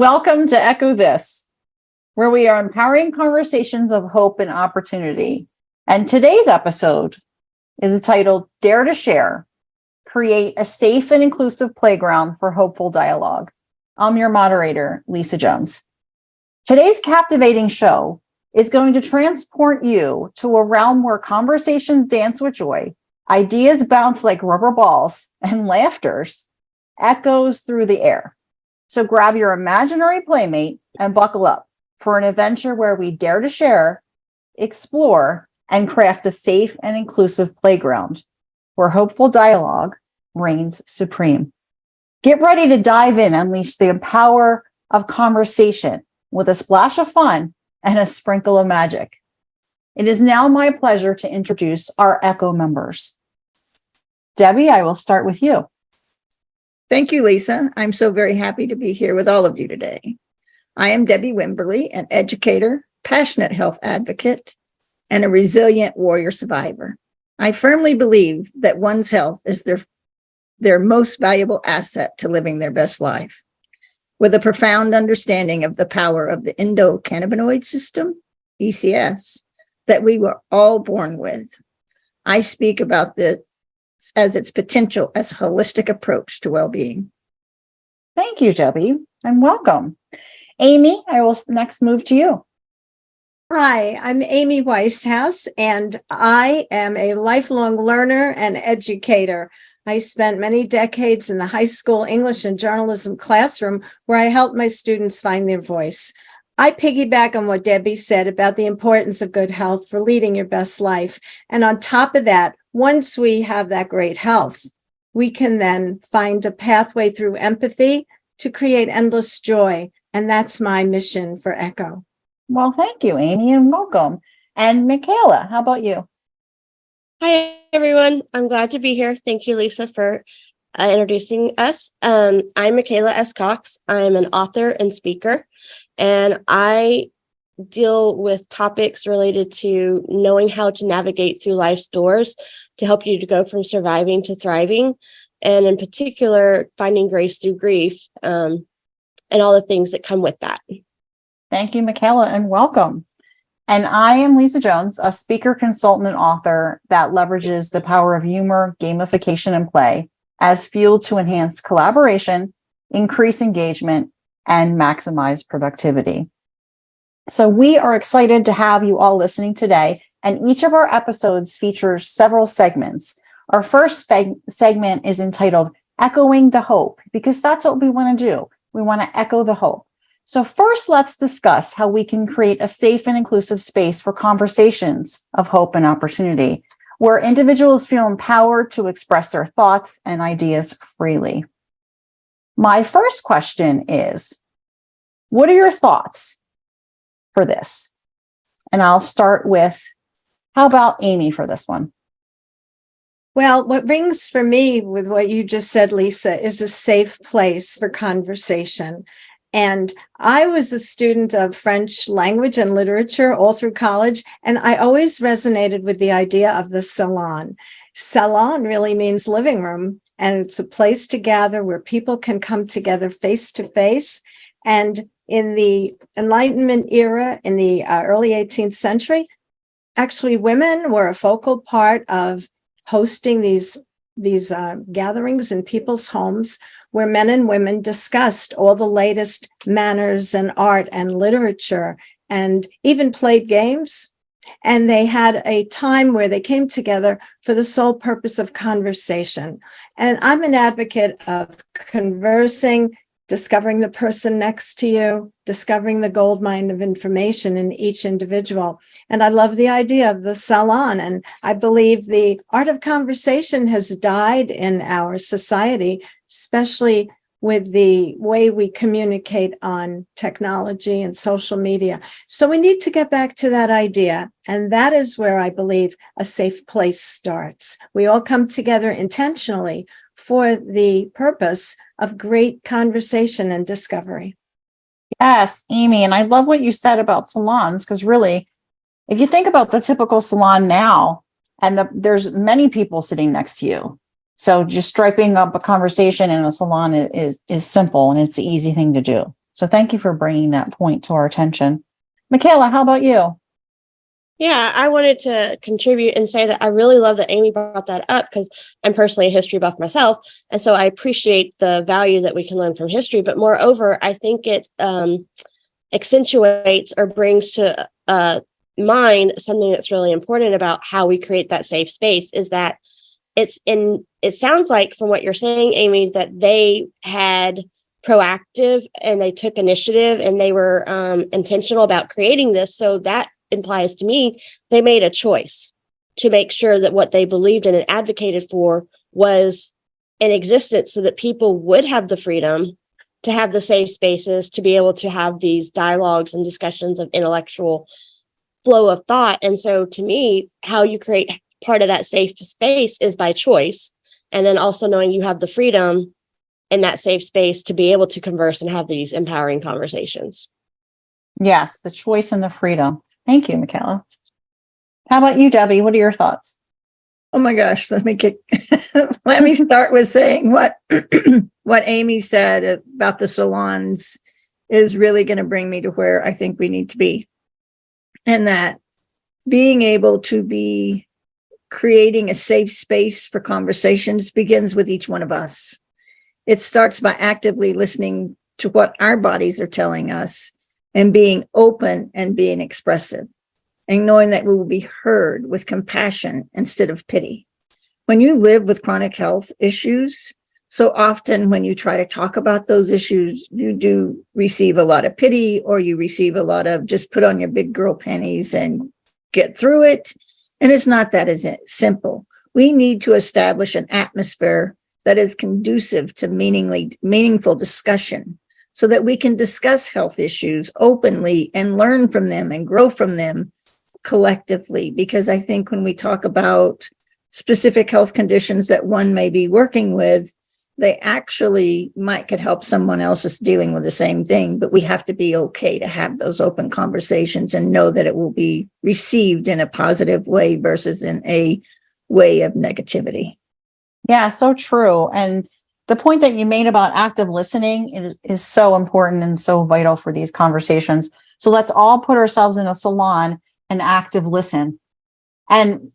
Welcome to Echo This, where we are empowering conversations of hope and opportunity. And today's episode is titled Dare to Share, Create a Safe and Inclusive Playground for Hopeful Dialogue. I'm your moderator, Lisa Jones. Today's captivating show is going to transport you to a realm where conversations dance with joy, ideas bounce like rubber balls, and laughters echoes through the air. So grab your imaginary playmate and buckle up for an adventure where we dare to share, explore, and craft a safe and inclusive playground where hopeful dialogue reigns supreme. Get ready to dive in, unleash the power of conversation with a splash of fun and a sprinkle of magic. It is now my pleasure to introduce our Echo members. Debbie, I will start with you. Thank you, Lisa. I'm so very happy to be here with all of you today. I am Debi Wimberley, an educator, passionate health advocate, and a resilient warrior survivor. I firmly believe that one's health is their most valuable asset to living their best life. With a profound understanding of the power of the endocannabinoid system, ECS, that we were all born with, I speak about this as its potential as a holistic approach to well-being. Thank you, Debbie, and welcome. Amy, I will next move to you. Hi, I'm Amy Weishaus, and I am a lifelong learner and educator. I spent many decades in the high school English and journalism classroom where I helped my students find their voice. I piggyback on what Debbie said about the importance of good health for leading your best life. And on top of that, once we have that great health, we can then find a pathway through empathy to create endless joy. And that's my mission for Echo. Well, thank you, Amy, and welcome. And Michaela, how about you? Hi, everyone. I'm glad to be here. Thank you, Lisa, for introducing us. I'm Michaela S. Cox. I'm an author and speaker, and I deal with topics related to knowing how to navigate through life's doors to help you to go from surviving to thriving, and in particular, finding grace through grief and all the things that come with that. Thank you, Michaela, and welcome. And I am Lisa Jones, a speaker, consultant, and author that leverages the power of humor, gamification, and play as fuel to enhance collaboration, increase engagement, and maximize productivity. So we are excited to have you all listening today, and each of our episodes features several segments. Our first segment is entitled Echoing the Hope, because that's what we want to do. We want to echo the hope. So first, let's discuss how we can create a safe and inclusive space for conversations of hope and opportunity, where individuals feel empowered to express their thoughts and ideas freely. My first question is, what are your thoughts for this? And I'll start with, how about Amy for this one? Well, what rings for me with what you just said, Lisa, is a safe place for conversation. And I was a student of French language and literature all through college, and I always resonated with the idea of the salon. Salon really means living room, and it's a place to gather where people can come together face to face. And in the Enlightenment era, in the early 18th century, actually women were a focal part of hosting these gatherings in people's homes, where men and women discussed all the latest manners and art and literature and even played games. And they had a time where they came together for the sole purpose of conversation. And I'm an advocate of conversing, discovering the person next to you, discovering the gold mine of information in each individual. And I love the idea of the salon. And I believe the art of conversation has died in our society, especially with the way we communicate on technology and social media. So we need to get back to that idea. And that is where I believe a safe place starts. We all come together intentionally for the purpose of great conversation and discovery. Yes, Amy, and I love what you said about salons, because really, if you think about the typical salon now, and there's many people sitting next to you. So just striping up a conversation in a salon is simple, and it's the easy thing to do. So thank you for bringing that point to our attention. Michaela, how about you? Yeah, I wanted to contribute and say that I really love that Amy brought that up because I'm personally a history buff myself. And so I appreciate the value that we can learn from history. But moreover, I think it accentuates or brings to mind something that's really important about how we create that safe space is that it sounds like from what you're saying, Amy, that they had proactive and they took initiative and they were intentional about creating this. So that implies to me they made a choice to make sure that what they believed in and advocated for was in existence so that people would have the freedom to have the safe spaces to be able to have these dialogues and discussions of intellectual flow of thought. And so to me, how you create part of that safe space is by choice. And then also knowing you have the freedom in that safe space to be able to converse and have these empowering conversations. Yes, the choice and the freedom. Thank you, Michaela. How about you, Debbie? What are your thoughts? Oh my gosh, let me start with saying what what Amy said about the salons is really going to bring me to where I think we need to be. And that being able to be creating a safe space for conversations begins with each one of us. It starts by actively listening to what our bodies are telling us and being open and being expressive and knowing that we will be heard with compassion instead of pity. When you live with chronic health issues, so often when you try to talk about those issues, you do receive a lot of pity or you receive a lot of just put on your big girl panties and get through it. And it's not that as simple. We need to establish an atmosphere that is conducive to meaningful discussion so that we can discuss health issues openly and learn from them and grow from them collectively. Because I think when we talk about specific health conditions that one may be working with, they actually could help someone else that's dealing with the same thing, but we have to be okay to have those open conversations and know that it will be received in a positive way versus in a way of negativity. Yeah, so true. And the point that you made about active listening is so important and so vital for these conversations. So let's all put ourselves in a salon and active listen. And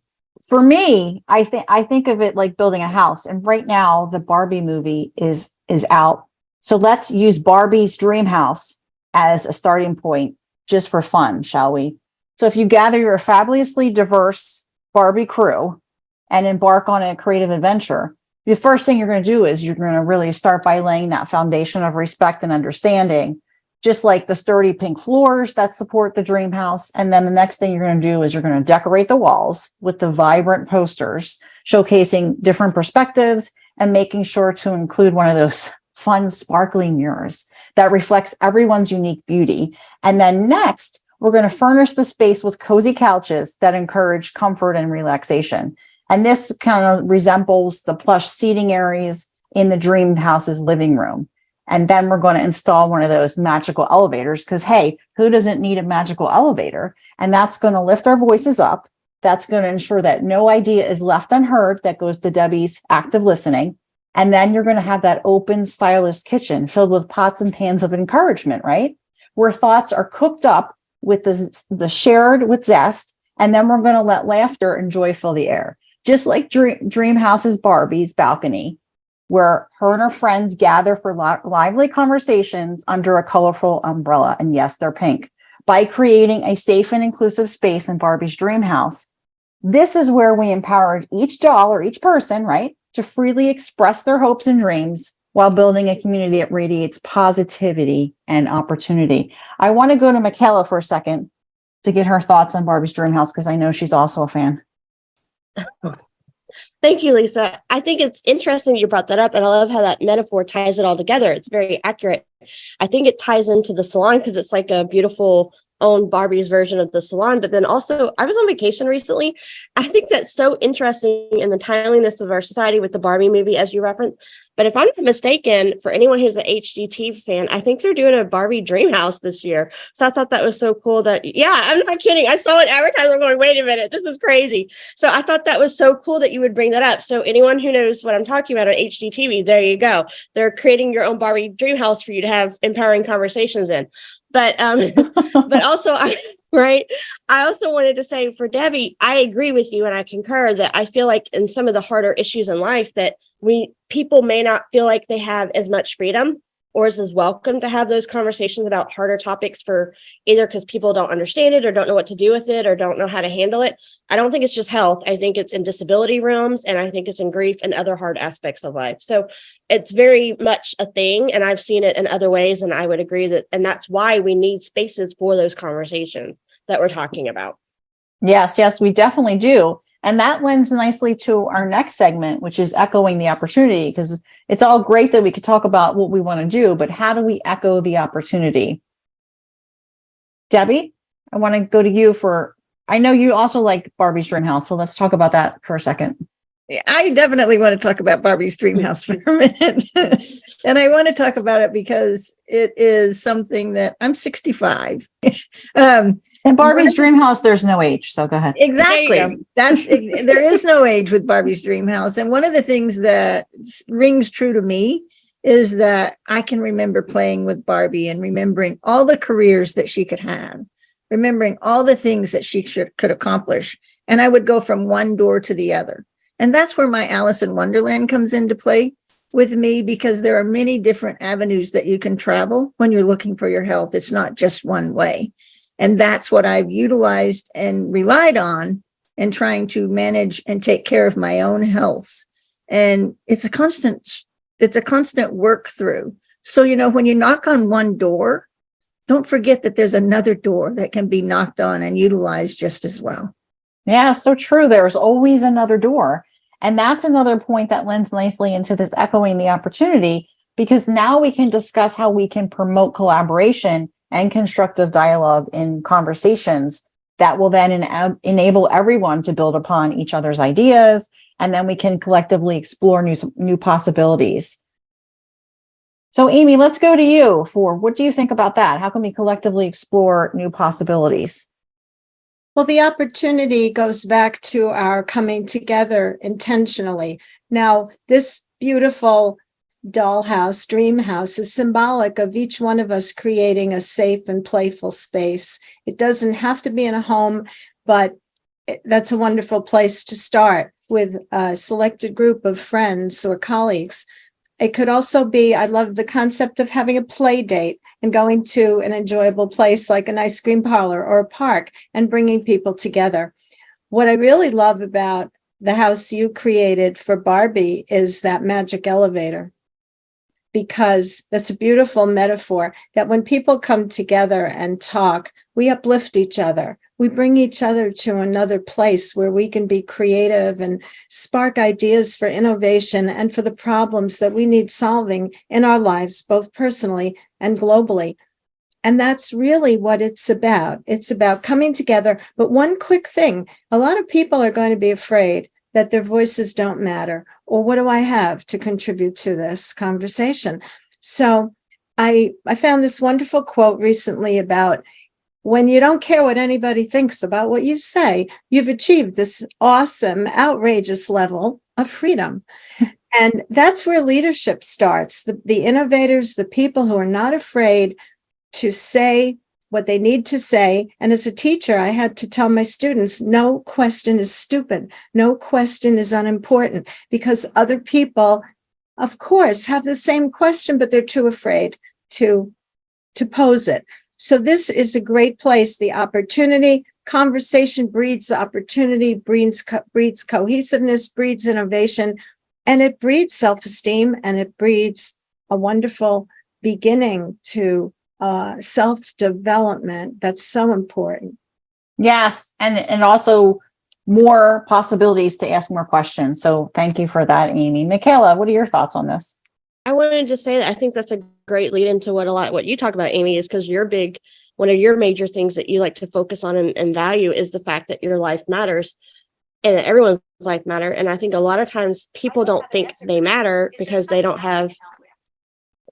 for me, I think of it like building a house. And right now, the Barbie movie is out. So let's use Barbie's dream house as a starting point, just for fun, shall we? So if you gather your fabulously diverse Barbie crew and embark on a creative adventure, the first thing you're going to do is you're going to really start by laying that foundation of respect and understanding, just like the sturdy pink floors that support the dream house. And then the next thing you're going to do is you're going to decorate the walls with the vibrant posters showcasing different perspectives and making sure to include one of those fun, sparkly mirrors that reflects everyone's unique beauty. And then next, we're going to furnish the space with cozy couches that encourage comfort and relaxation. And this kind of resembles the plush seating areas in the dream house's living room. And then we're going to install one of those magical elevators because, hey, who doesn't need a magical elevator? And that's going to lift our voices up. That's going to ensure that no idea is left unheard. That goes to Debbie's active listening. And then you're going to have that open, stylish kitchen filled with pots and pans of encouragement, right? Where thoughts are cooked up with the shared with zest. And then we're going to let laughter and joy fill the air. Just like Dream House's Barbie's balcony, where her and her friends gather for lively conversations under a colorful umbrella. And yes, they're pink. By creating a safe and inclusive space in Barbie's dream house, this is where we empower each doll or each person, right, to freely express their hopes and dreams while building a community that radiates positivity and opportunity. I want to go to Michaela for a second to get her thoughts on Barbie's dream house, because I know she's also a fan. Thank you, Lisa. I think it's interesting you brought that up, and I love how that metaphor ties it all together. It's very accurate. I think it ties into the salon because it's like a beautiful own Barbie's version of the salon. But then also, I was on vacation recently. I think that's so interesting in the timeliness of our society with the Barbie movie, as you referenced, But if I'm not mistaken, for anyone who's an HGTV fan, I think they're doing a Barbie Dream House this year. So I thought that was so cool that, yeah, I'm not kidding. I saw an advertiser going, wait a minute, this is crazy. So I thought that was so cool that you would bring that up. So anyone who knows what I'm talking about on HGTV, there you go. They're creating your own Barbie Dream House for you to have empowering conversations in. But but also right. I also wanted to say for Debbie, I agree with you and I concur that I feel like in some of the harder issues in life that people may not feel like they have as much freedom or is as welcome to have those conversations about harder topics for either because people don't understand it or don't know what to do with it or don't know how to handle it. I don't think it's just health. I think it's in disability realms and I think it's in grief and other hard aspects of life. So it's very much a thing and I've seen it in other ways. And I would agree that, and that's why we need spaces for those conversations that we're talking about. Yes, we definitely do. And that lends nicely to our next segment, which is echoing the opportunity, because it's all great that we could talk about what we want to do, but how do we echo the opportunity? Debbie, I want to go to you I know you also like Barbie's Dream House, so let's talk about that for a second. I definitely want to talk about Barbie's Dream House for a minute. And I want to talk about it because it is something that I'm 65. In Barbie's Dream House, there's no age. So go ahead. Exactly. There is no age with Barbie's Dream House. And one of the things that rings true to me is that I can remember playing with Barbie and remembering all the careers that she could have, remembering all the things that she could accomplish. And I would go from one door to the other. And that's where my Alice in Wonderland comes into play with me, because there are many different avenues that you can travel when you're looking for your health. It's not just one way. And that's what I've utilized and relied on in trying to manage and take care of my own health. And it's a constant work through. So, when you knock on one door, don't forget that there's another door that can be knocked on and utilized just as well. Yeah, so true. There's always another door. And that's another point that lends nicely into this echoing the opportunity, because now we can discuss how we can promote collaboration and constructive dialogue in conversations that will then enable everyone to build upon each other's ideas. And then we can collectively explore new possibilities. So Amy, let's go to you for what do you think about that? How can we collectively explore new possibilities? Well, the opportunity goes back to our coming together intentionally. Now, this beautiful dollhouse, dream house, is symbolic of each one of us creating a safe and playful space. It doesn't have to be in a home, but that's a wonderful place to start with a selected group of friends or colleagues. It could also be, I love the concept of having a play date and going to an enjoyable place like an ice cream parlor or a park and bringing people together. What I really love about the house you created for Barbie is that magic elevator, because that's a beautiful metaphor that when people come together and talk, we uplift each other. We bring each other to another place where we can be creative and spark ideas for innovation and for the problems that we need solving in our lives, both personally and globally. And that's really what it's about. It's about coming together. But one quick thing, a lot of people are going to be afraid that their voices don't matter, or what do I have to contribute to this conversation? So I found this wonderful quote recently about, when you don't care what anybody thinks about what you say, you've achieved this awesome, outrageous level of freedom. And that's where leadership starts. The innovators, the people who are not afraid to say what they need to say. And as a teacher, I had to tell my students, no question is stupid. No question is unimportant, because other people, of course, have the same question, but they're too afraid to pose it. So this is a great place. The opportunity, conversation breeds opportunity, breeds cohesiveness, breeds innovation, and it breeds self-esteem, and it breeds a wonderful beginning to self-development that's so important. Yes, and also more possibilities to ask more questions. So thank you for that, Amy. Michaela, what are your thoughts on this? I wanted to say that I think that's a great lead into what you talk about, Amy, is because one of your major things that you like to focus on and value is the fact that your life matters. and that everyone's life matter. And I think a lot of times people don't think they matter because they don't have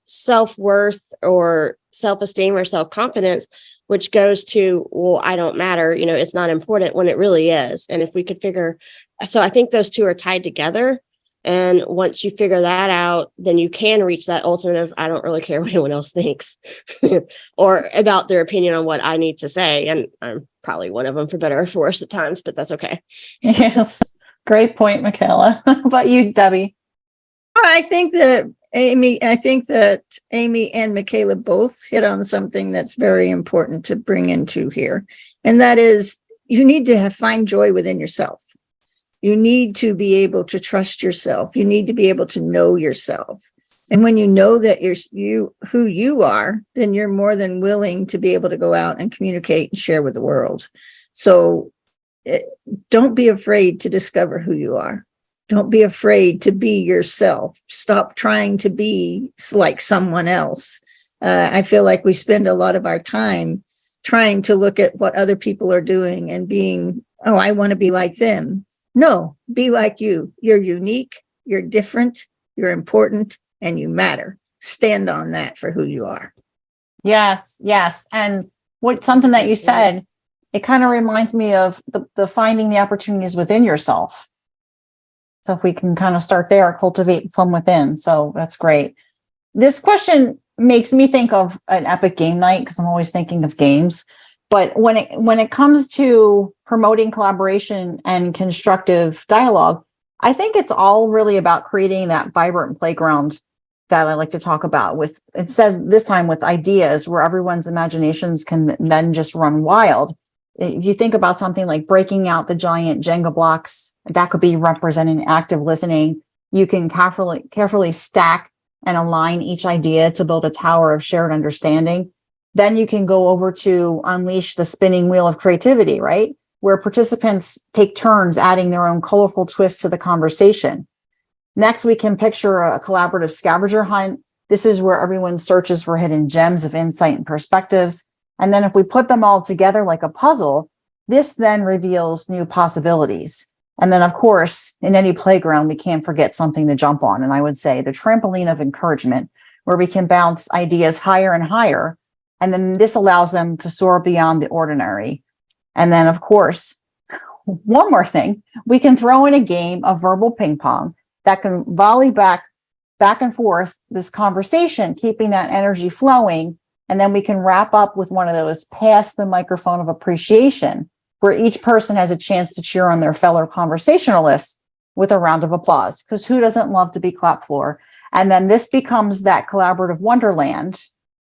self-worth or self-esteem or self-confidence, which goes to, well, I don't matter, it's not important, when it really is. And if we could so I think those two are tied together. And once you figure that out, then you can reach that ultimate of, I don't really care what anyone else thinks or about their opinion on what I need to say. And I'm probably one of them, for better or for worse at times, but that's okay. Yes. Great point, Michaela. How about you, Debbie? I think that Amy and Michaela both hit on something that's very important to bring into here. And that is, you need to find joy within yourself. You need to be able to trust yourself. You need to be able to know yourself. And when you know that who you are, then you're more than willing to be able to go out and communicate and share with the world. So don't be afraid to discover who you are. Don't be afraid to be yourself. Stop trying to be like someone else. I feel like we spend a lot of our time trying to look at what other people are doing and being, oh, I want to be like them. No, be like you. You're unique, you're different, you're important, and you matter. Stand on that for who you are. Yes, yes. And something that you said, it kind of reminds me of the finding the opportunities within yourself. So if we can kind of start there, cultivate from within. So that's great. This question makes me think of an epic game night, because I'm always thinking of games. But when it comes to promoting collaboration and constructive dialogue, I think it's all really about creating that vibrant playground that I like to talk about, with, instead this time with ideas where everyone's imaginations can then just run wild. If you think about something like breaking out the giant Jenga blocks, that could be representing active listening. You can carefully stack and align each idea to build a tower of shared understanding. Then you can go over to unleash the spinning wheel of creativity, right? Where participants take turns adding their own colorful twist to the conversation. Next, we can picture a collaborative scavenger hunt. This is where everyone searches for hidden gems of insight and perspectives. And then if we put them all together like a puzzle, this then reveals new possibilities. And then, of course, in any playground, we can't forget something to jump on. And I would say the trampoline of encouragement, where we can bounce ideas higher and higher. And then this allows them to soar beyond the ordinary. And then, of course, one more thing, we can throw in a game of verbal ping pong that can volley back and forth this conversation, keeping that energy flowing. And then we can wrap up with one of those pass the microphone of appreciation, where each person has a chance to cheer on their fellow conversationalists with a round of applause, because who doesn't love to be clapped for? And then this becomes that collaborative wonderland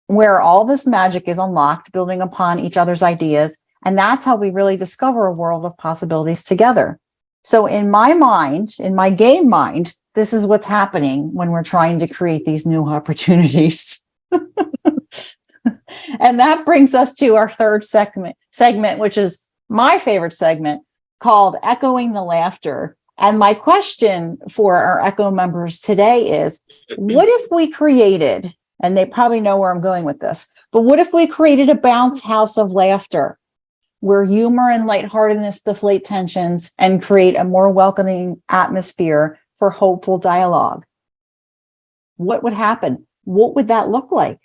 where all this magic is unlocked, building upon each other's ideas. And that's how we really discover a world of possibilities together. So in my mind, in my game mind, this is what's happening when we're trying to create these new opportunities. And that brings us to our third segment, which is my favorite segment, called Echoing the Laughter. And my question for our Echo members today is, what if we created, and they probably know where I'm going with this, but what if we created a bounce house of laughter where humor and lightheartedness deflate tensions and create a more welcoming atmosphere for hopeful dialogue? What would happen? What would that look like?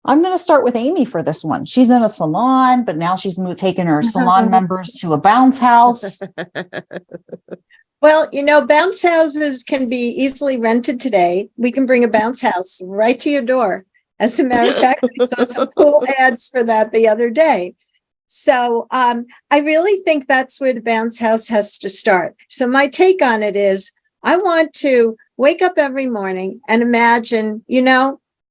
I'm going to start with Amy for this one. She's in a salon, but now she's taking her salon members to a bounce house. Well, bounce houses can be easily rented today. We can bring a bounce house right to your door. As a matter of fact, we saw some cool ads for that the other day. So I really think that's where the bounce house has to start. So my take on it is, I want to wake up every morning and imagine,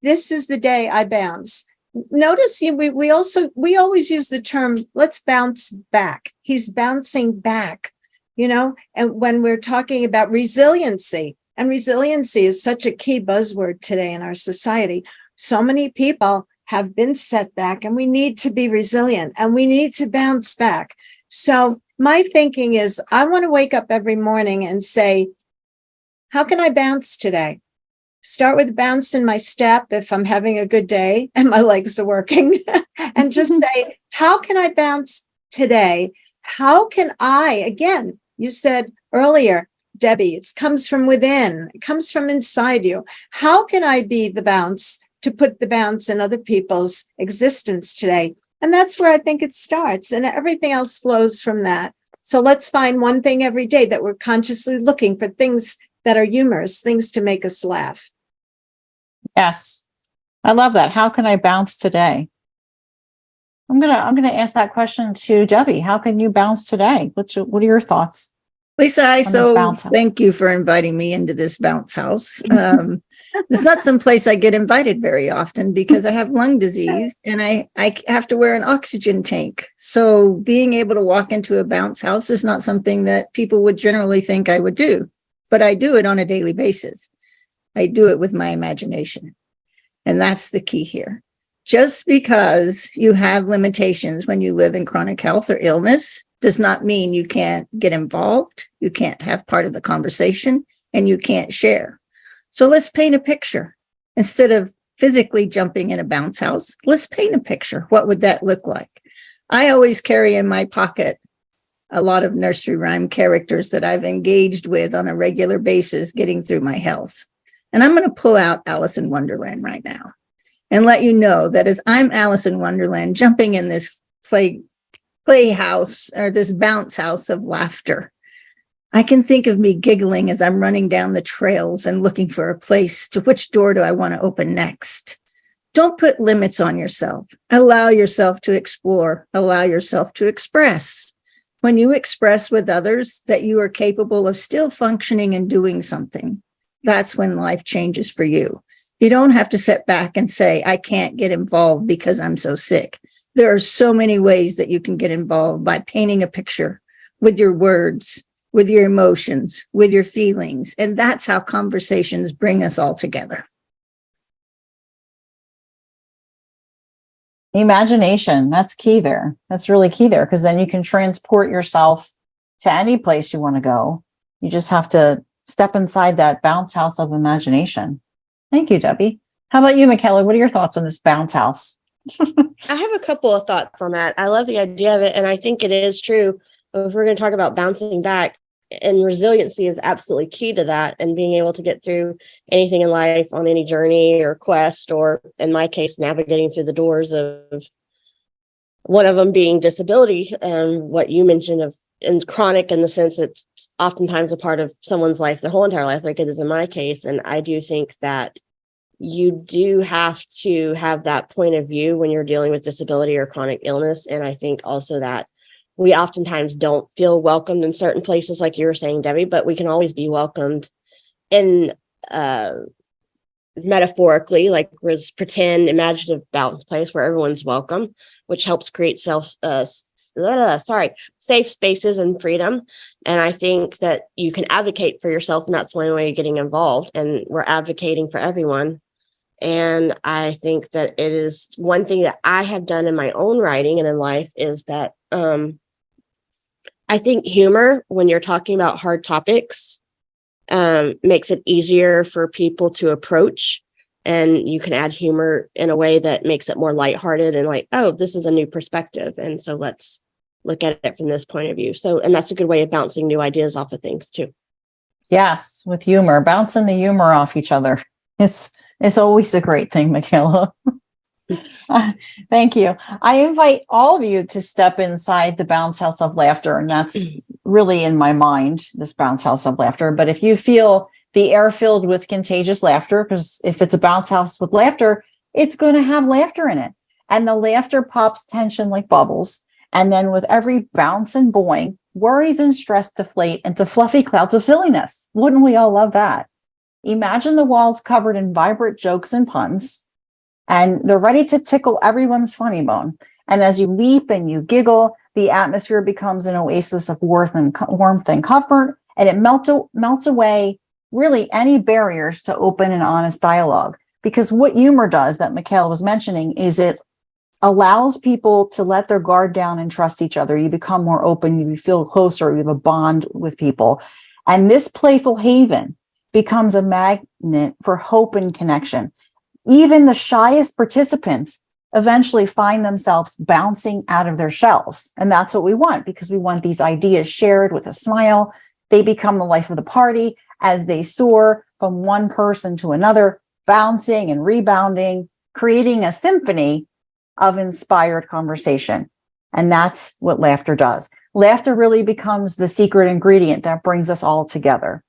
this is the day I bounce. Notice we always use the term, let's bounce back. He's bouncing back, and when we're talking about resiliency, and resiliency is such a key buzzword today in our society. So many people have been set back, and we need to be resilient and we need to bounce back. So my thinking is, I want to wake up every morning and say, how can I bounce today? Start with a bounce in my step if I'm having a good day and my legs are working, and just say, how can I bounce today? How can I, again, You said earlier, Debbie, it comes from within. It comes from inside you. How can I be the bounce to put the bounce in other people's existence today? And that's where I think it starts, and everything else flows from that. So let's find one thing every day that we're consciously looking for, things that are humorous, things to make us laugh. Yes. I love that. How can I bounce today? I'm gonna ask that question to Debbie. How can you bounce today? What are your thoughts? Lisa, I On the so bounce house. thank you for inviting me into this bounce house. It's not some place I get invited very often because I have lung disease and I have to wear an oxygen tank. So being able to walk into a bounce house is not something that people would generally think I would do, but I do it on a daily basis. I do it with my imagination. And that's the key here. Just because you have limitations when you live in chronic health or illness does not mean you can't get involved, you can't have part of the conversation, and you can't share. So let's paint a picture. Instead of physically jumping in a bounce house, let's paint a picture. What would that look like? I always carry in my pocket a lot of nursery rhyme characters that I've engaged with on a regular basis getting through my health. And I'm going to pull out Alice in Wonderland right now and let you know that as I'm Alice in Wonderland jumping in this playhouse or this bounce house of laughter, I can think of me giggling as I'm running down the trails and looking for a place to which door do I want to open next. Don't put limits on yourself. Allow yourself to explore. Allow yourself to express. When you express with others that you are capable of still functioning and doing something, that's when life changes for you. You don't have to sit back and say, I can't get involved because I'm so sick. There are so many ways that you can get involved by painting a picture with your words, with your emotions, with your feelings. And that's how conversations bring us all together. Imagination, that's key there. That's really key there, because then you can transport yourself to any place you want to go. You just have to step inside that bounce house of imagination. Thank you, Debbie. How about you, Michaela? What are your thoughts on this bounce house? I have a couple of thoughts on that. I love the idea of it, and I think it is true. If we're going to talk about bouncing back, and resiliency is absolutely key to that, and being able to get through anything in life on any journey or quest, or in my case, navigating through the doors of one of them being disability, and what you mentioned of and chronic in the sense it's oftentimes a part of someone's life, their whole entire life, like it is in my case. And I do think that you do have to have that point of view when you're dealing with disability or chronic illness. And I think also that we oftentimes don't feel welcomed in certain places, like you were saying, Debbie, but we can always be welcomed in metaphorically, like this pretend imaginative bounce place where everyone's welcome, which helps create safe spaces and freedom. And I think that you can advocate for yourself, and that's one way of getting involved. And we're advocating for everyone. And I think that it is one thing that I have done in my own writing and in life is that I think humor, when you're talking about hard topics, makes it easier for people to approach. And you can add humor in a way that makes it more lighthearted and like, oh, this is a new perspective. And so let's look at it from this point of view. So, and that's a good way of bouncing new ideas off of things too. Yes, with humor, bouncing the humor off each other. It's always a great thing, Michaela. Thank you. I invite all of you to step inside the bounce house of laughter. And that's really in my mind, this bounce house of laughter. But if you feel the air filled with contagious laughter, because if it's a bounce house with laughter, it's going to have laughter in it. And the laughter pops tension like bubbles. And then with every bounce and boing, worries and stress deflate into fluffy clouds of silliness. Wouldn't we all love that? Imagine the walls covered in vibrant jokes and puns, and they're ready to tickle everyone's funny bone. And as you leap and you giggle, the atmosphere becomes an oasis of warmth and comfort, and it melts away really any barriers to open and honest dialogue. Because what humor does, that Michaela was mentioning, is it allows people to let their guard down and trust each other. You become more open, you feel closer, you have a bond with people. And this playful haven becomes a magnet for hope and connection. Even the shyest participants eventually find themselves bouncing out of their shells. And that's what we want, because we want these ideas shared with a smile. They become the life of the party as they soar from one person to another, bouncing and rebounding, creating a symphony of inspired conversation. And that's what laughter does. Laughter really becomes the secret ingredient that brings us all together.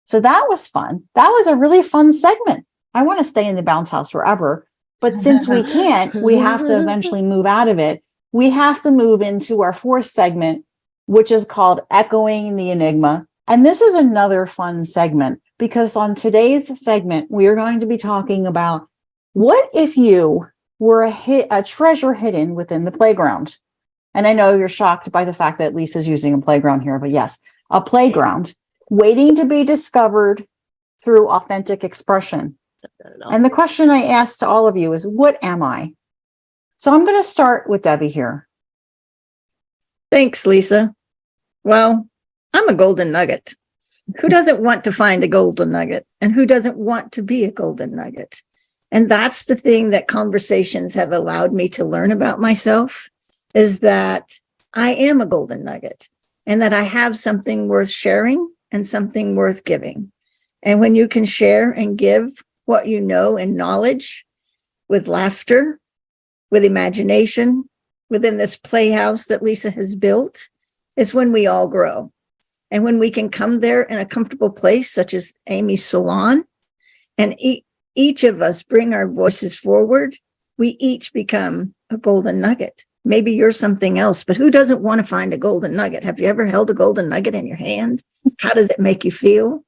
So that was fun. That was a really fun segment. I want to stay in the bounce house forever. But since we can't, we have to eventually move out of it. We have to move into our fourth segment, which is called Echoing the Enigma. And this is another fun segment, because on today's segment, we are going to be talking about what if you were a treasure hidden within the playground. And I know you're shocked by the fact that Lisa's using a playground here, but yes, a playground waiting to be discovered through authentic expression. And the question I asked to all of you is, what am I? So I'm going to start with Debbie here. Thanks, Lisa. Well, I'm a golden nugget. Who doesn't want to find a golden nugget? And who doesn't want to be a golden nugget? And that's the thing that conversations have allowed me to learn about myself, is that I am a golden nugget and that I have something worth sharing and something worth giving. And when you can share and give what you know in knowledge, with laughter, with imagination, within this playhouse that Lisa has built, is when we all grow. And when we can come there in a comfortable place, such as Amy's salon, and each of us bring our voices forward, we each become a golden nugget. Maybe you're something else, but who doesn't want to find a golden nugget? Have you ever held a golden nugget in your hand? How does it make you feel?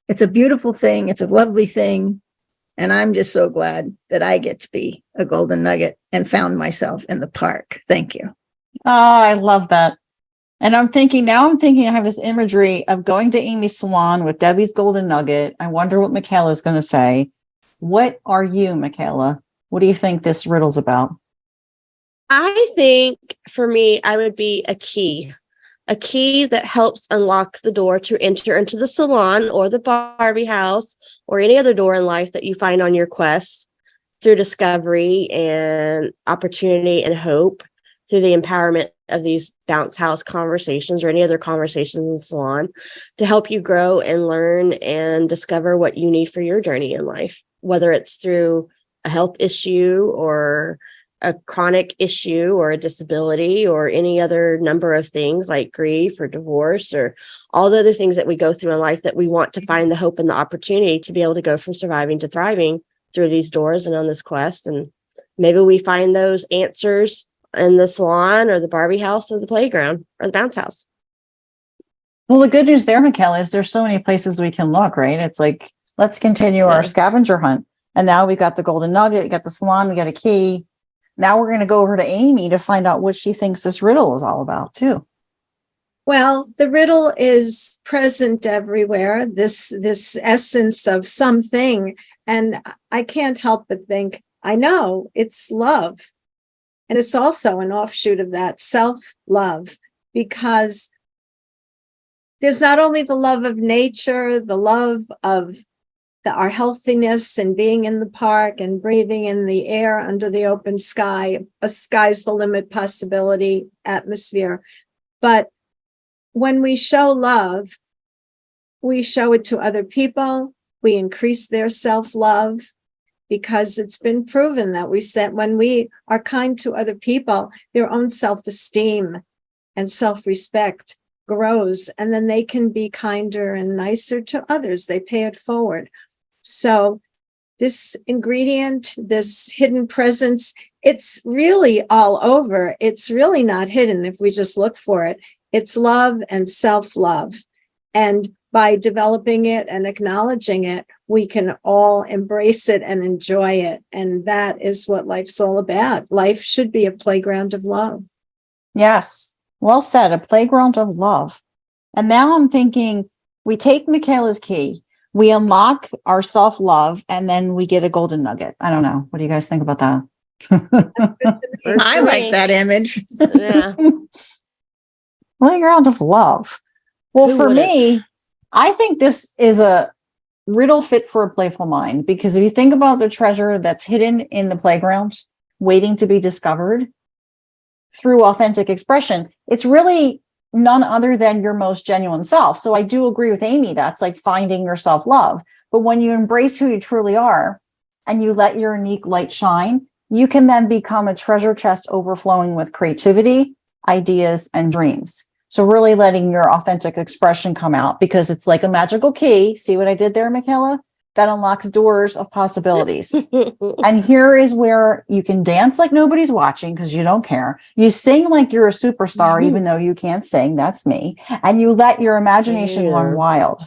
It's a beautiful thing. It's a lovely thing. And I'm just so glad that I get to be a golden nugget and found myself in the park. Thank you. Oh, I love that. And I'm thinking I have this imagery of going to Amy's salon with Debbie's golden nugget. I wonder what Michaela is going to say. What are you, Michaela? What do you think this riddle's about? I think for me, I would be a key that helps unlock the door to enter into the salon or the Barbie house or any other door in life that you find on your quest through discovery and opportunity and hope, through the empowerment of these bounce house conversations or any other conversations in the salon, to help you grow and learn and discover what you need for your journey in life, whether it's through a health issue or a chronic issue or a disability or any other number of things like grief or divorce or all the other things that we go through in life, that we want to find the hope and the opportunity to be able to go from surviving to thriving through these doors and on this quest. And maybe we find those answers in the salon or the Barbie house or the playground or the bounce house. Well, the good news there, Michaela, is there's so many places we can look, right? It's like, let's continue our scavenger hunt. And now we got the golden nugget, we got the salon, we got a key. Now we're going to go over to Amy to find out what she thinks this riddle is all about too. Well, the riddle is present everywhere, this essence of something. And I can't help but think, I know it's love. And it's also an offshoot of that, self-love, because there's not only the love of nature, the love of our healthiness and being in the park and breathing in the air under the open sky, a sky's the limit possibility atmosphere. But when we show love, we show it to other people. We increase their self-love, because it's been proven that when we are kind to other people, their own self-esteem and self-respect grows, and then they can be kinder and nicer to others. They pay it forward. So this ingredient, this hidden presence, it's really all over. It's really not hidden if we just look for it. It's love and self-love. And by developing it and acknowledging it, we can all embrace it and enjoy it. And that is what life's all about. Life should be a playground of love. Yes, well said, a playground of love. And now I'm thinking, we take Michaela's key, we unlock our self-love, and then we get a golden nugget. I don't know. What do you guys think about that? That's good to me. I like that image. Yeah. Playground of love. Well, Who for wouldn't? me, I think this is a riddle fit for a playful mind, because if you think about the treasure that's hidden in the playground, waiting to be discovered through authentic expression, it's really none other than your most genuine self. So I do agree with Amy. That's like finding your self-love. But when you embrace who you truly are and you let your unique light shine, you can then become a treasure chest overflowing with creativity, ideas, and dreams. So really letting your authentic expression come out, because it's like a magical key. See what I did there, Michaela? That unlocks doors of possibilities. And here is where you can dance like nobody's watching because you don't care. You sing like you're a superstar, even though you can't sing. That's me. And you let your imagination run wild.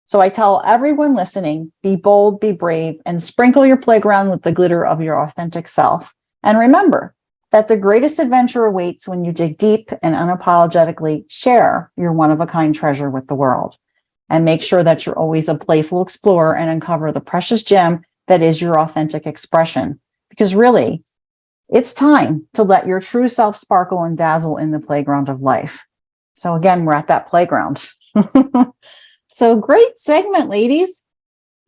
So I tell everyone listening, be bold, be brave, and sprinkle your playground with the glitter of your authentic self. And remember that the greatest adventure awaits when you dig deep and unapologetically share your one-of-a-kind treasure with the world. And make sure that you're always a playful explorer and uncover the precious gem that is your authentic expression. Because really, it's time to let your true self sparkle and dazzle in the playground of life. So again, we're at that playground. So great segment, ladies.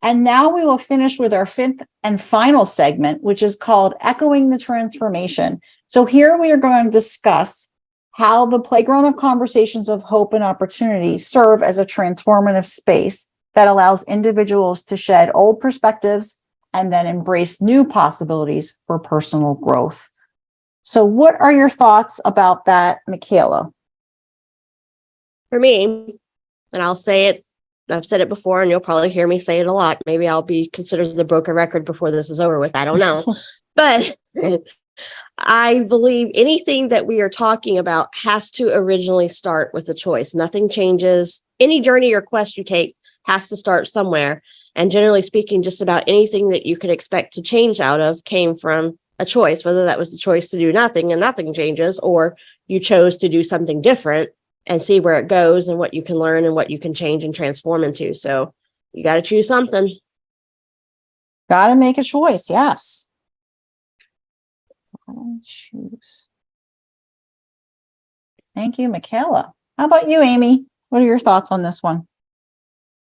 And now we will finish with our fifth and final segment, which is called Echoing the Transformation. So here we are going to discuss how the playground of conversations of hope and opportunity serve as a transformative space that allows individuals to shed old perspectives and then embrace new possibilities for personal growth. So what are your thoughts about that, Michaela? For me, and I'll say it, I've said it before, and you'll probably hear me say it a lot. Maybe I'll be considered the broken record before this is over with. I don't know. But I believe anything that we are talking about has to originally start with a choice. Nothing changes. Any journey or quest you take has to start somewhere. And generally speaking, just about anything that you could expect to change out of came from a choice, whether that was the choice to do nothing and nothing changes, or you chose to do something different and see where it goes and what you can learn and what you can change and transform into. So you got to choose something. Got to make a choice. Yes. Choose. Thank you, Michaela. How about you, Amy? What are your thoughts on this one?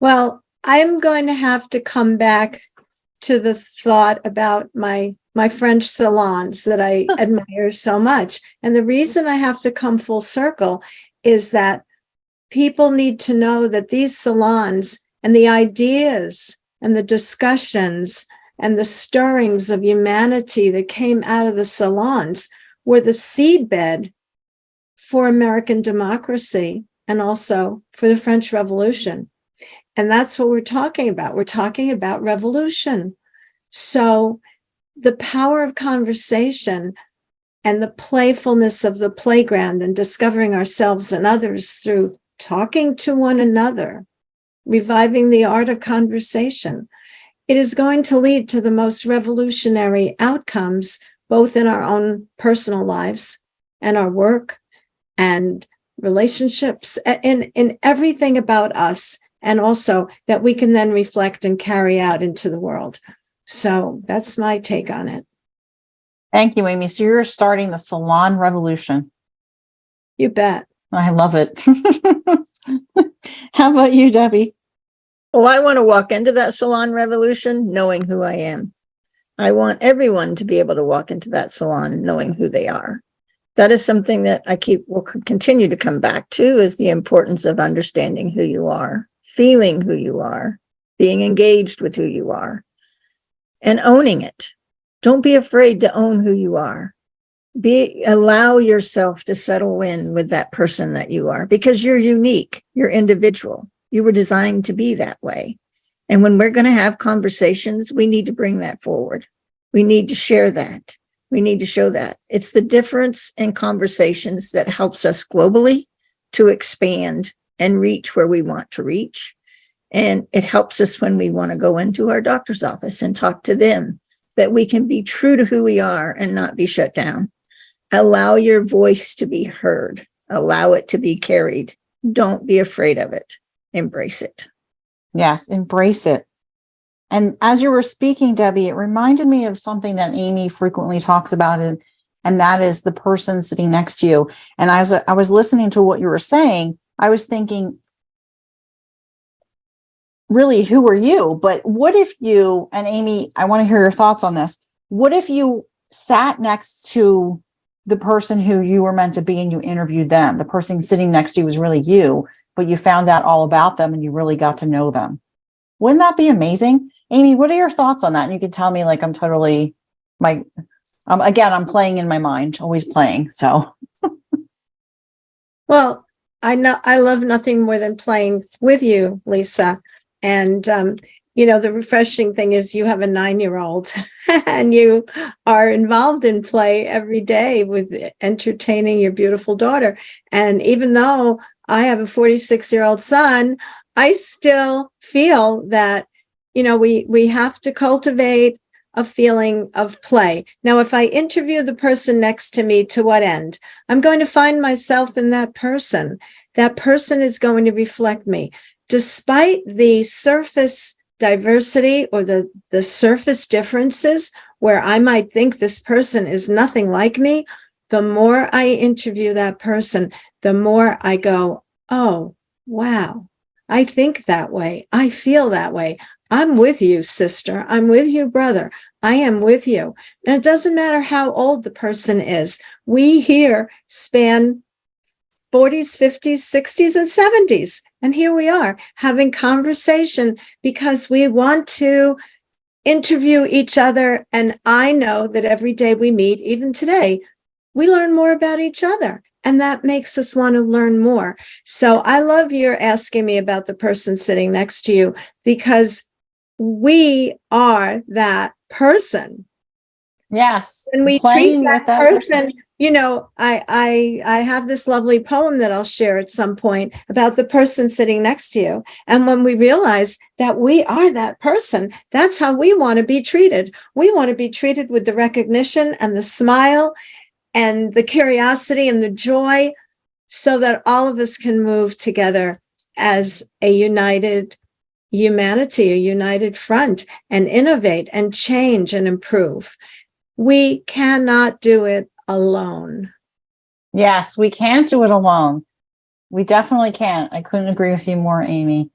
Well, I'm going to have to come back to the thought about my French salons that I admire so much. And the reason I have to come full circle is that people need to know that these salons and the ideas and the discussions and the stirrings of humanity that came out of the salons were the seedbed for American democracy and also for the French Revolution. And that's what we're talking about. We're talking about revolution. So the power of conversation and the playfulness of the playground and discovering ourselves and others through talking to one another, reviving the art of conversation, it is going to lead to the most revolutionary outcomes, both in our own personal lives and our work and relationships, in everything about us, and also that we can then reflect and carry out into the world. So that's my take on it. Thank you, Amy. So you're starting the salon revolution. You bet. I love it. How about you, Debbie? Well, I want to walk into that salon revolution knowing who I am. I want everyone to be able to walk into that salon knowing who they are. That is something that will continue to come back to, is the importance of understanding who you are, feeling who you are, being engaged with who you are, and owning it. Don't be afraid to own who you are. Allow yourself to settle in with that person that you are, because you're unique, you're individual. You were designed to be that way. And when we're going to have conversations, we need to bring that forward. We need to share that. We need to show that. It's the difference in conversations that helps us globally to expand and reach where we want to reach. And it helps us when we want to go into our doctor's office and talk to them, that we can be true to who we are and not be shut down. Allow your voice to be heard. Allow it to be carried. Don't be afraid of it. Embrace it. Yes, embrace it. And as you were speaking, Debbie, it reminded me of something that Amy frequently talks about, and that is the person sitting next to you. And as I was listening to what you were saying, I was thinking, really, who are you? But what if you, and Amy, I want to hear your thoughts on this. What if you sat next to the person who you were meant to be and you interviewed them. The person sitting next to you was really you, but you found out all about them and you really got to know them. Wouldn't that be amazing? Amy, what are your thoughts on that? And you can tell me, like, I'm totally again, I'm playing in my mind, always playing. So, Well, I know I love nothing more than playing with you, Lisa. And the refreshing thing is you have a 9-year-old and you are involved in play every day with entertaining your beautiful daughter. And even though I have a 46-year-old son, I still feel that, we have to cultivate a feeling of play. Now, if I interview the person next to me, to what end? I'm going to find myself in that person. That person is going to reflect me. Despite the surface diversity or the surface differences where I might think this person is nothing like me, the more I interview that person, the more I go, oh, wow, I think that way. I feel that way. I'm with you, sister. I'm with you, brother. I am with you. And it doesn't matter how old the person is. We here span 40s, 50s, 60s, and 70s. And here we are having conversation because we want to interview each other. And I know that every day we meet, even today, we learn more about each other. And that makes us want to learn more. So I love your asking me about the person sitting next to you, because we are that person. yes. When we Playing treat that with that person, I have this lovely poem that I'll share at some point about the person sitting next to you. And when we realize that we are that person, that's how we want to be treated. We want to be treated with the recognition and the smile and the curiosity and the joy, so that all of us can move together as a united humanity, a united front, and innovate and change and improve. We cannot do it alone. Yes, we can't do it alone. We definitely can't. I couldn't agree with you more, Amy.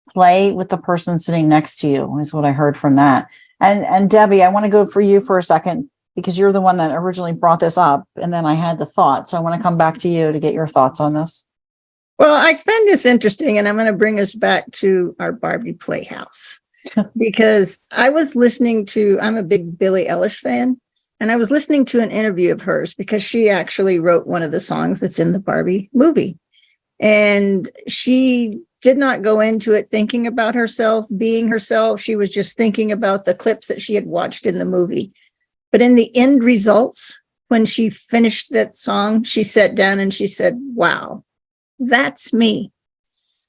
Play with the person sitting next to you is what I heard from that. And Debbie, I want to go for you for a second, because you're the one that originally brought this up, and then I had the thought. So I want to come back to you to get your thoughts on this. Well, I find this interesting, and I'm going to bring us back to our Barbie Playhouse because I was listening to, I'm a big Billie Eilish fan, and I was listening to an interview of hers because she actually wrote one of the songs that's in the Barbie movie. And she did not go into it thinking about herself, being herself. She was just thinking about the clips that she had watched in the movie. But in the end results, when she finished that song, she sat down and she said, wow, that's me.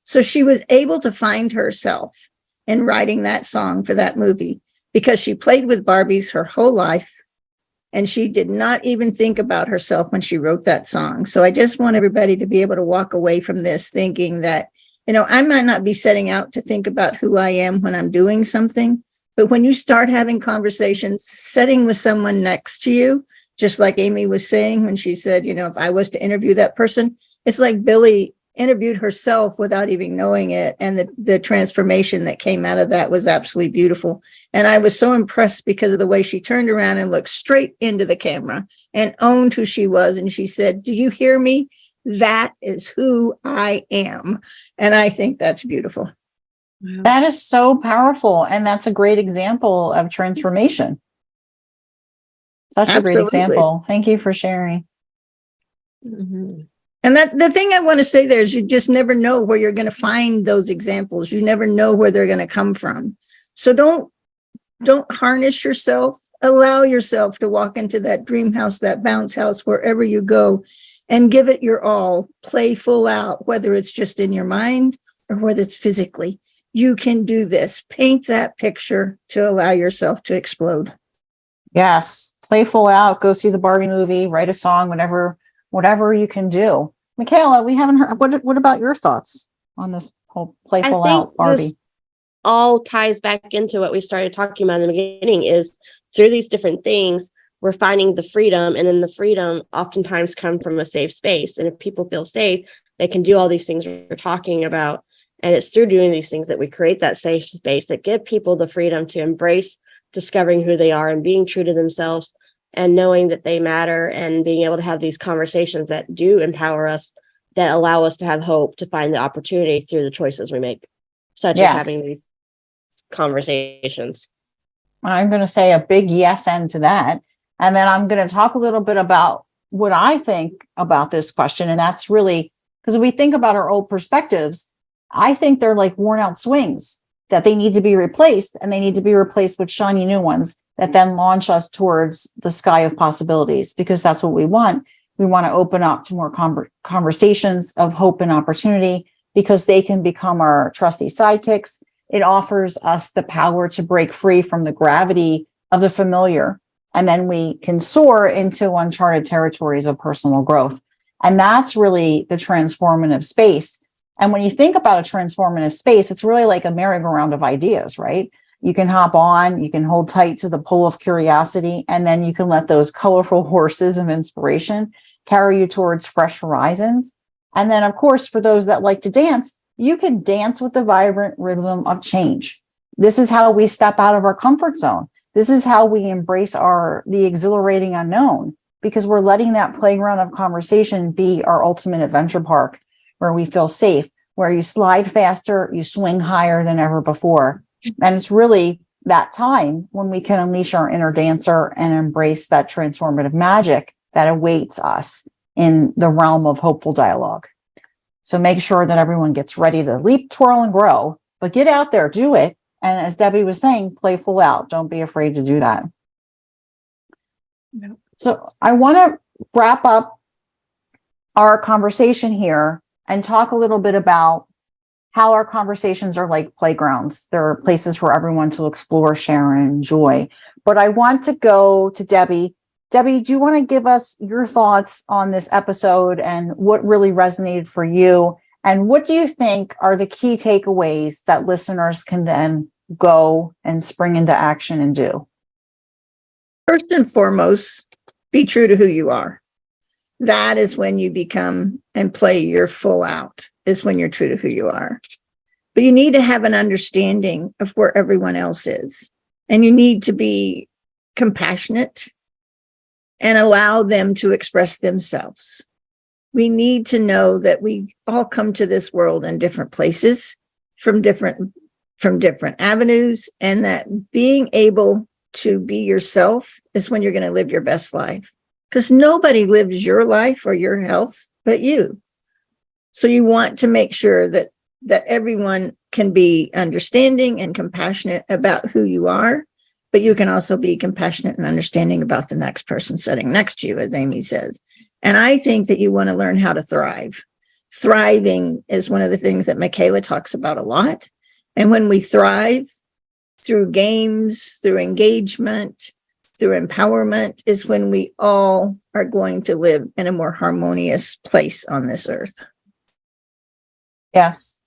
So she was able to find herself in writing that song for that movie because she played with Barbies her whole life. And she did not even think about herself when she wrote that song. So I just want everybody to be able to walk away from this thinking that, I might not be setting out to think about who I am when I'm doing something. But when you start having conversations, sitting with someone next to you, just like Amy was saying when she said, if I was to interview that person, it's like Billie interviewed herself without even knowing it. And the transformation that came out of that was absolutely beautiful. And I was so impressed because of the way she turned around and looked straight into the camera and owned who she was. And she said, do you hear me? That is who I am. And I think that's beautiful. That is so powerful. And that's a great example of transformation. Such a great Absolutely. example. Thank you for sharing. Mm-hmm. And that the thing I want to say there is you just never know where you're going to find those examples. You never know where they're going to come from. So don't harness yourself. Allow yourself to walk into that dream house, that bounce house, wherever you go, and give it your all. Play full out, whether it's just in your mind or whether it's physically. You can do this. Paint that picture to allow yourself to explode. Yes. Play full out. Go see the Barbie movie. Write a song. Whatever you can do. Michaela, we haven't heard. What about your thoughts on this whole playful out Barbie? This all ties back into what we started talking about in the beginning, is through these different things, we're finding the freedom, and then the freedom oftentimes come from a safe space. And if people feel safe, they can do all these things we're talking about. And it's through doing these things that we create that safe space that give people the freedom to embrace discovering who they are and being true to themselves, and knowing that they matter and being able to have these conversations that do empower us, that allow us to have hope, to find the opportunity through the choices we make, such as having Yes. these conversations. I'm going to say a big yes and to that. And then I'm going to talk a little bit about what I think about this question. And that's really because if we think about our old perspectives, I think they're like worn out swings that they need to be replaced, and they need to be replaced with shiny new ones that then launch us towards the sky of possibilities, because that's what we want. We want to open up to more conversations of hope and opportunity, because they can become our trusty sidekicks. It offers us the power to break free from the gravity of the familiar, and then we can soar into uncharted territories of personal growth. And that's really the transformative space. And when you think about a transformative space, it's really like a merry-go-round of ideas, right? You can hop on, you can hold tight to the pull of curiosity, and then you can let those colorful horses of inspiration carry you towards fresh horizons. And then, of course, for those that like to dance, you can dance with the vibrant rhythm of change. This is how we step out of our comfort zone. This is how we embrace the exhilarating unknown, because we're letting that playground of conversation be our ultimate adventure park, where we feel safe, where you slide faster, you swing higher than ever before. And it's really that time when we can unleash our inner dancer and embrace that transformative magic that awaits us in the realm of hopeful dialogue. So make sure that everyone gets ready to leap, twirl, and grow, but get out there, do it. And as Debbie was saying, play full out. Don't be afraid to do that. No. So I want to wrap up our conversation here and talk a little bit about how our conversations are like playgrounds. There are places for everyone to explore, share, and enjoy. But I want to go to Debbie. Debbie, do you want to give us your thoughts on this episode and what really resonated for you? And what do you think are the key takeaways that listeners can then go and spring into action and do? First and foremost, be true to who you are. That is when you become and play your full out, is when you're true to who you are. But you need to have an understanding of where everyone else is. And you need to be compassionate and allow them to express themselves. We need to know that we all come to this world in different places, from different avenues, and that being able to be yourself is when you're going to live your best life. Because nobody lives your life or your health but you. So you want to make sure that everyone can be understanding and compassionate about who you are, but you can also be compassionate and understanding about the next person sitting next to you, as Amy says. And I think that you want to learn how to thrive. Thriving is one of the things that Michaela talks about a lot. And when we thrive through games, through engagement, through empowerment, is when we all are going to live in a more harmonious place on this earth. Yes.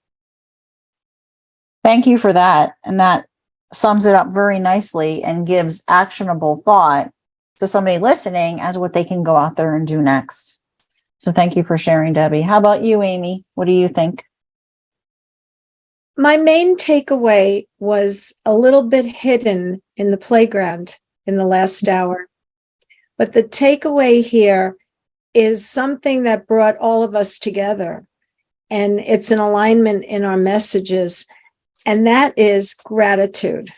Thank you for that. And that sums it up very nicely and gives actionable thought to somebody listening as what they can go out there and do next. So thank you for sharing, Debbie. How about you, Amy? What do you think? My main takeaway was a little bit hidden in the playground in the last hour. But the takeaway here is something that brought all of us together. And it's an alignment in our messages. And that is gratitude.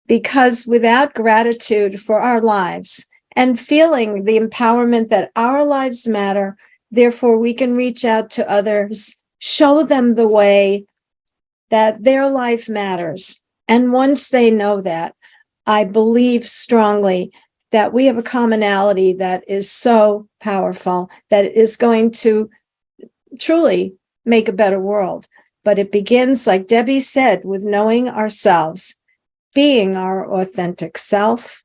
Because without gratitude for our lives and feeling the empowerment that our lives matter, therefore we can reach out to others, show them the way that their life matters. And once they know that, I believe strongly that we have a commonality that is so powerful that it is going to truly make a better world. But it begins, like Debbie said, with knowing ourselves, being our authentic self,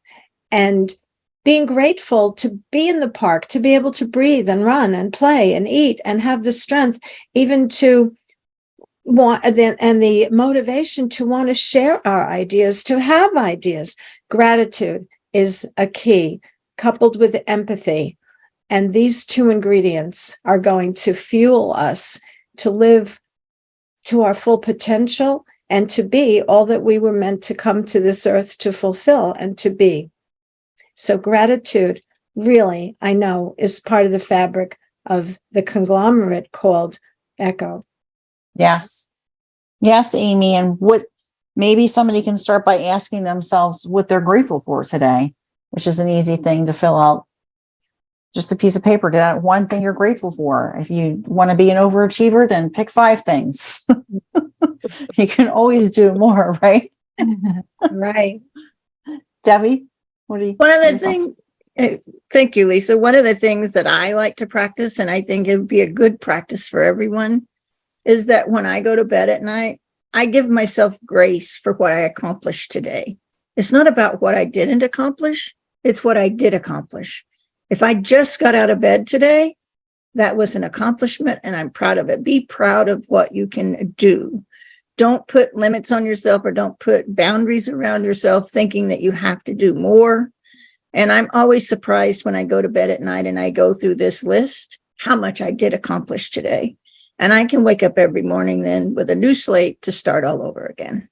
and being grateful to be in the park, to be able to breathe and run and play and eat and have the strength even to want, and the motivation to want to share our ideas, to have ideas. Gratitude is a key, coupled with empathy. And these two ingredients are going to fuel us to live to our full potential and to be all that we were meant to come to this earth to fulfill and to be. So gratitude really, I know, is part of the fabric of the conglomerate called ECHO. Yes. Yes, Amy. And what maybe somebody can start by asking themselves what they're grateful for today, which is an easy thing to fill out. Just a piece of paper. Get out one thing you're grateful for. If you want to be an overachiever, then pick 5 things. You can always do more, right? Right. Debbie, what do you? One of the your thoughts? things, thank you, Lisa. One of the things that I like to practice, and I think it would be a good practice for everyone, is that when I go to bed at night, I give myself grace for what I accomplished today. It's not about what I didn't accomplish, it's what I did accomplish. If I just got out of bed today, that was an accomplishment and I'm proud of it. Be proud of what you can do. Don't put limits on yourself or don't put boundaries around yourself thinking that you have to do more. And I'm always surprised when I go to bed at night and I go through this list, how much I did accomplish today. And I can wake up every morning then with a new slate to start all over again.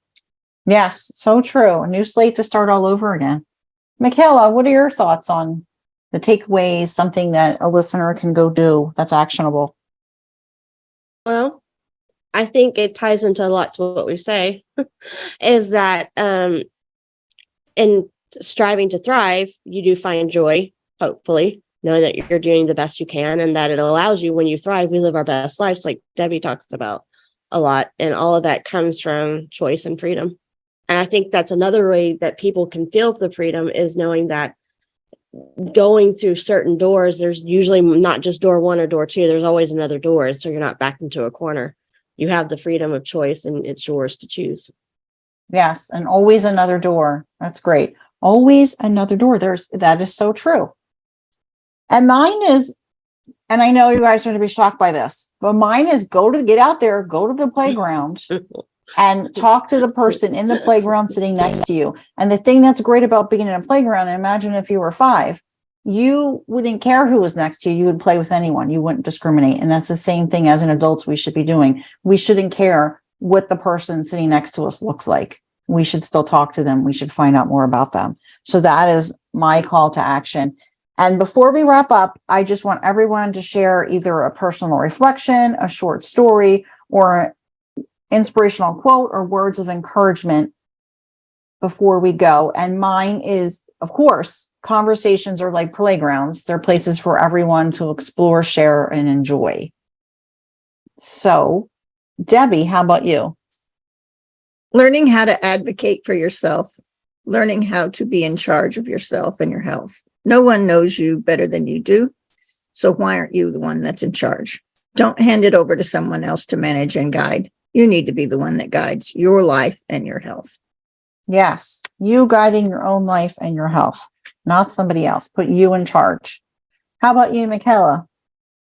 Yes, so true. A new slate to start all over again. Michaela, what are your thoughts on the takeaways, something that a listener can go do that's actionable? Well, I think it ties into a lot to what we say is that in striving to thrive, you do find joy, hopefully, knowing that you're doing the best you can and that it allows you, when you thrive, we live our best lives, like Debbie talks about a lot. And all of that comes from choice and freedom. And I think that's another way that people can feel the freedom is knowing that going through certain doors, there's usually not just door 1 or door 2, there's always another door. So you're not backed into a corner. You have the freedom of choice and it's yours to choose. Yes, and always another door. That's great. Always another door. That is so true. And mine is, and I know you guys are going to be shocked by this, but mine is get out there, go to the playground and talk to the person in the playground sitting next to you. And the thing that's great about being in a playground, and imagine if you were 5, you wouldn't care who was next to you. You would play with anyone. You wouldn't discriminate. And that's the same thing as an adults we should be doing. We shouldn't care what the person sitting next to us looks like. We should still talk to them. We should find out more about them. So that is my call to action. And before we wrap up, I just want everyone to share either a personal reflection, a short story, or inspirational quote or words of encouragement before we go. And mine is, of course, conversations are like playgrounds. They're places for everyone to explore, share, and enjoy. So, Debbie, how about you? Learning how to advocate for yourself, learning how to be in charge of yourself and your health. No one knows you better than you do. So why aren't you the one that's in charge? Don't hand it over to someone else to manage and guide. You need to be the one that guides your life and your health. Yes, you guiding your own life and your health, not somebody else. Put you in charge. How about you, Michaela?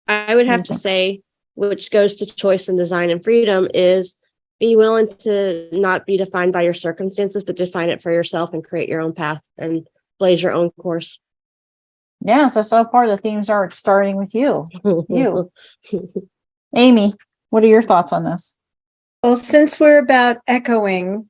I would have to say, which goes to choice and design and freedom, is be willing to not be defined by your circumstances, but define it for yourself and create your own path and blaze your own course. Yeah, so far the themes are starting with you. You. Amy, what are your thoughts on this? Well, since we're about echoing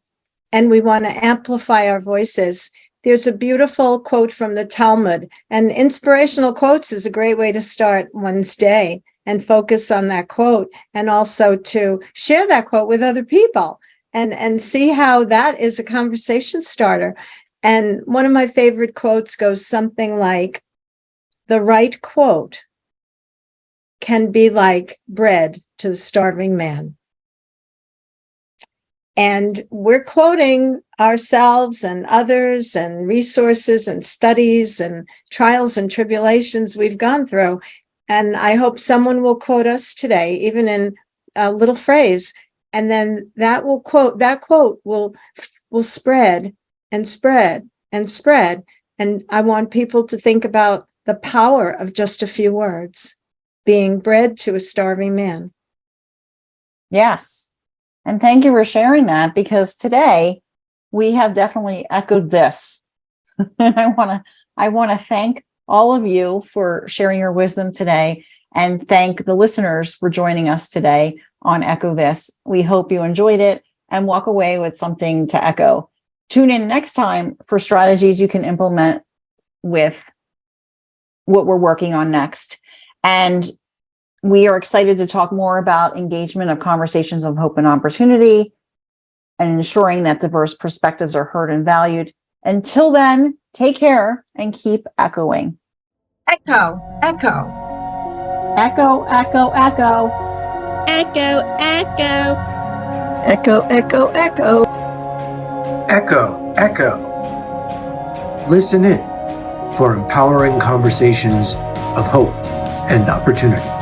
and we want to amplify our voices, there's a beautiful quote from the Talmud, and inspirational quotes is a great way to start one's day and focus on that quote, and also to share that quote with other people and see how that is a conversation starter. And one of my favorite quotes goes something like, "The right quote can be like bread to the starving man." And we're quoting ourselves and others and resources and studies and trials and tribulations we've gone through. And I hope someone will quote us today, even in a little phrase. And then that quote will spread and spread and spread. And I want people to think about the power of just a few words, being bread to a starving man. Yes. And thank you for sharing that, because today we have definitely echoed this. And I want to thank all of you for sharing your wisdom today, and thank the listeners for joining us today on Echo This. We hope you enjoyed it and walk away with something to echo. Tune in next time for strategies you can implement with what we're working on next. And we are excited to talk more about engagement of conversations of hope and opportunity and ensuring that diverse perspectives are heard and valued. Until then, take care and keep echoing. Echo, echo. Echo, echo, echo. Echo, echo. Echo, echo, echo. Echo, echo. Listen in for empowering conversations of hope and opportunity.